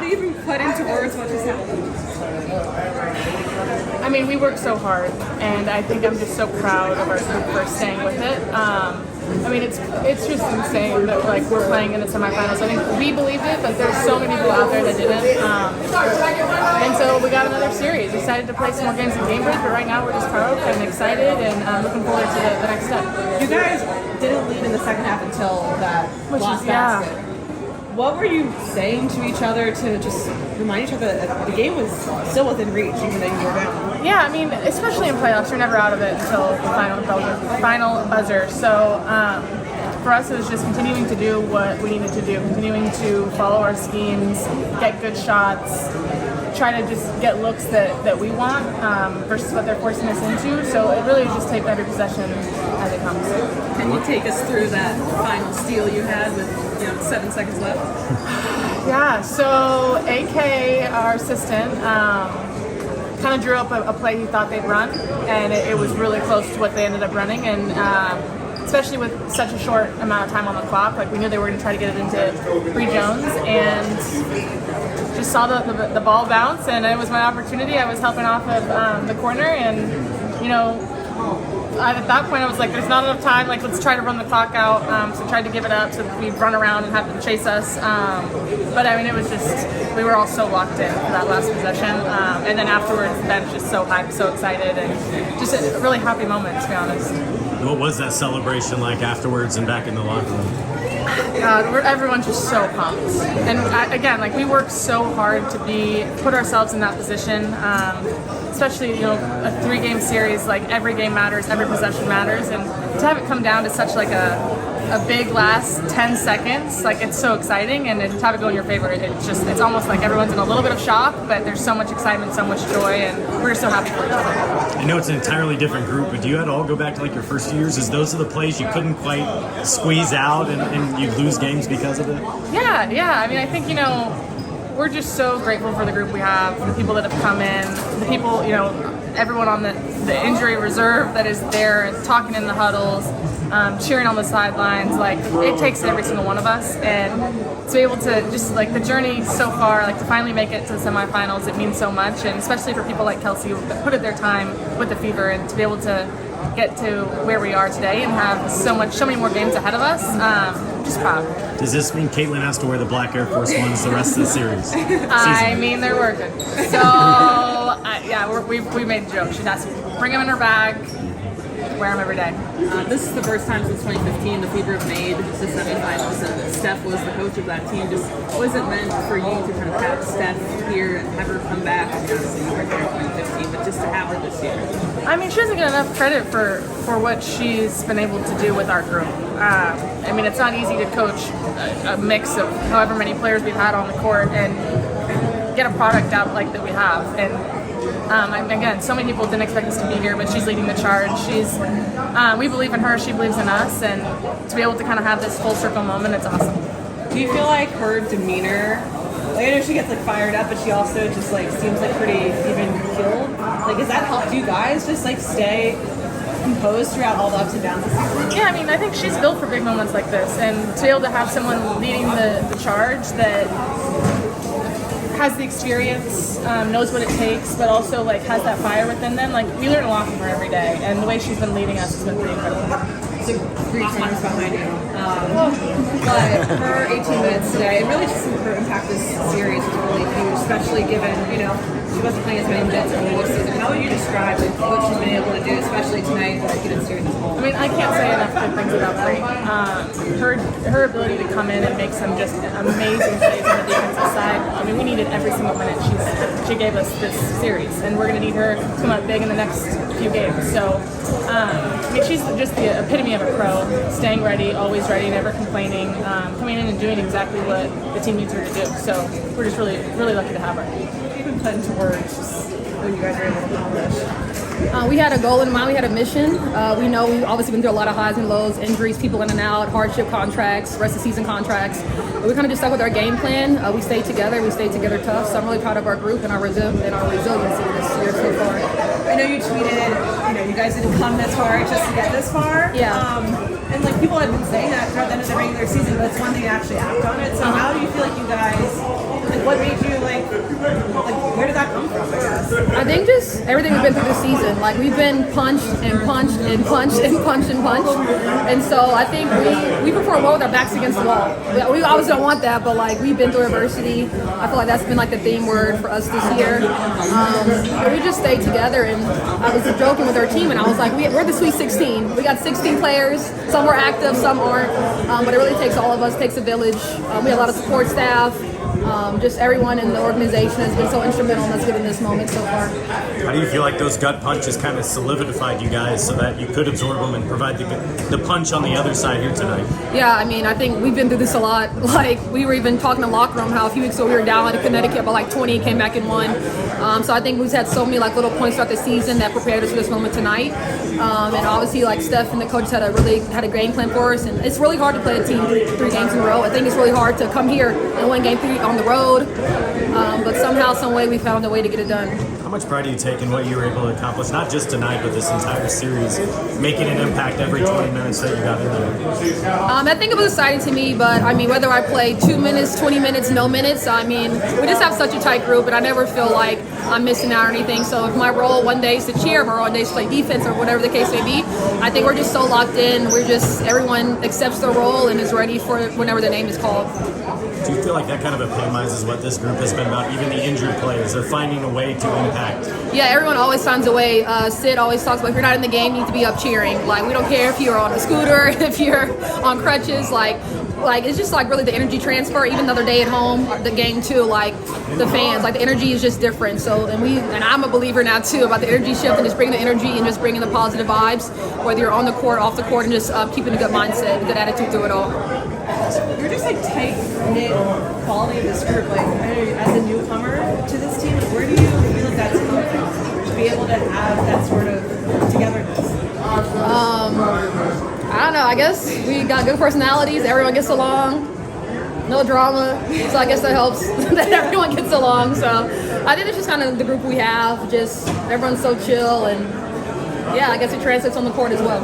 do you even put into words what just happened? I mean, we work so hard, and I think I'm just so proud of our group for staying with it. I mean, it's just insane that like we're playing in the semifinals. I think we believed it, but there's so many people out there that didn't. And so we got another series. We decided to play some more games in Cambridge, but right now we're just proud and excited and looking forward to the next step. You guys didn't lead in the second half until that last basket. What were you saying to each other to just remind each other that the game was still within reach, even though you were down? Yeah, I mean, especially in playoffs, you're never out of it until the final buzzer. So for us, it was just continuing to do what we needed to do, continuing to follow our schemes, get good shots, try to just get looks that we want versus what they're forcing us into. So it really just take every possession as it comes. Can you take us through that final steal you had with 7 seconds left? Yeah, so AK, our assistant, kind of drew up a play he thought they'd run, and it was really close to what they ended up running. And especially with such a short amount of time on the clock, like we knew they were going to try to get it into Bree Jones, and just saw the ball bounce, and it was my opportunity. I was helping off of the corner, and at that point I was like, there's not enough time, like let's try to run the clock out. So tried to give it up so we'd run around and have them chase us. But I mean, it was just, we were all so locked in for that last possession. And then afterwards, the bench just so hyped, so excited, and just a really happy moment, to be honest. What was that celebration like afterwards and back in the locker room? God, everyone's just so pumped. And again, like we work so hard to put ourselves in that position. Especially, a 3-game series, like every game matters, every possession matters, and to have it come down to such like a big last 10 seconds, like it's so exciting, and to have it go in your favor, it's almost like everyone's in a little bit of shock, but there's so much excitement, so much joy, and we're so happy for each other. I know it's an entirely different group, but do you had to all go back to like your first years? Is those are the plays you couldn't quite squeeze out and you lose games because of it? Yeah. I mean, I think, we're just so grateful for the group we have, the people that have come in, the people, everyone on the injury reserve that is there, talking in the huddles, cheering on the sidelines. Like, it takes every single one of us, and to be able to just, like, the journey so far, like, to finally make it to the semifinals, it means so much, and especially for people like Kelsey who put in their time with the Fever, and to be able to get to where we are today and have so many more games ahead of us, just proud. Does this mean Caitlin has to wear the black Air Force Ones the rest of the series? I mean, they're working. So, we made a joke. She has to bring them in her bag, wear them every day. This is the first time since 2015 the Fever have made the semifinals, and Steph was the coach of that team. Just was it meant for you to kind of have Steph here and have her come back? Obviously, you were there in 2015, but just to have her this year. I mean, she doesn't get enough credit for what she's been able to do with our group. I mean, it's not easy to coach a mix of however many players we've had on the court and get a product out like that we have. And again, so many people didn't expect us to be here, but she's leading the charge. We believe in her, she believes in us, and to be able to kind of have this full circle moment, it's awesome. Do you feel like her demeanor, like I know she gets like fired up, but she also just like seems like pretty even keeled. Like, has that helped you guys just like stay composed throughout all the ups and downs of the season? Yeah, I mean, I think she's built for big moments like this, and to be able to have someone leading the charge that has the experience, knows what it takes, but also like has that fire within them. Like, we learn a lot from her every day, and the way she's been leading us has been pretty incredible. The Greek times behind you. But her 18 minutes today, and really just her impact this series was really huge, especially given, she wasn't playing as many minutes in the whole season. How would you describe what she's been able to do, especially tonight, like during this whole? I mean, I can't say enough good things about Bree. Her ability to come in and make some just amazing plays on the defensive side. I mean, we needed every single minute she gave us this series, and we're going to need her to come up big in the next few games. So, I mean, she's just the epitome of a pro, staying ready, always ready, never complaining, coming in and doing exactly what the team needs her to do. So we're just really, really lucky to have her. Even put into words what you guys were able to accomplish. We had a goal in mind. We had a mission. We know we've obviously been through a lot of highs and lows, injuries, people in and out, hardship contracts, rest of season contracts. But we kind of just stuck with our game plan. We stayed together. We stayed together tough. So I'm really proud of our group and our resiliency this year so far. I know you tweeted, you guys didn't come this far just to get this far. Yeah. And like people have been saying that throughout the end of the regular season, but it's one thing to actually act on it. So how do you feel like you guys, like what made you Like, where did that come from, I guess? I think just everything we've been through this season. Like, we've been punched and punched and punched and punched and punched. And so I think we perform well with our backs against the wall. We always don't want that, but like, we've been through adversity. I feel like that's been like the theme word for us this year. But we just stayed together, and I was joking with our team, and I was like, we're the Sweet 16. We got 16 players. Some are active, some aren't. But it really takes all of us, takes a village. We have a lot of support staff. Just everyone in the organization has been so instrumental in us getting this moment so far. How do you feel like those gut punches kind of solidified you guys so that you could absorb them and provide the punch on the other side here tonight? Yeah, I mean, I think we've been through this a lot. Like, we were even talking in the locker room how a few weeks ago we were down in Connecticut by like 20, came back and won. So I think we've had so many like little points throughout the season that prepared us for this moment tonight. And obviously, like, Steph and the coaches had a game plan for us. And it's really hard to play a team three games in a row. I think it's really hard to come here and win game 3 on the road. But somehow, some way, we found a way to get it done. How much pride do you take in what you were able to accomplish, not just tonight, but this entire series, making an impact every 20 minutes that you got in there? I think it was exciting to me, but I mean, whether I play 2 minutes, 20 minutes, no minutes, I mean, we just have such a tight group, and I never feel like I'm missing out or anything. So if my role one day is to cheer, or one day is to play defense, or whatever the case may be, I think we're just so locked in. Everyone accepts their role and is ready for whenever the name is called. Do you feel like that kind of epitomizes what this group has been about? Even the injured players, they're finding a way to impact. Yeah, everyone always finds a way. Sid always talks about, if you're not in the game, you need to be up cheering. Like, we don't care if you're on a scooter, if you're on crutches, like it's just like really the energy transfer. Even the other day at home, the game too, like the fans, like the energy is just different. So, and I'm a believer now too about the energy shift and just bringing the energy and just bringing the positive vibes, whether you're on the court, off the court, and just keeping a good mindset, a good attitude through it all. You're just like tight-knit quality of this group. Like, as a newcomer to this team, where do you feel like that's come from? To be able to have that sort of togetherness? I don't know. I guess we got good personalities. Everyone gets along. No drama. So I guess that helps that everyone gets along. So I think it's just kind of the group we have. Just everyone's so chill, and yeah, I guess it translates on the court as well.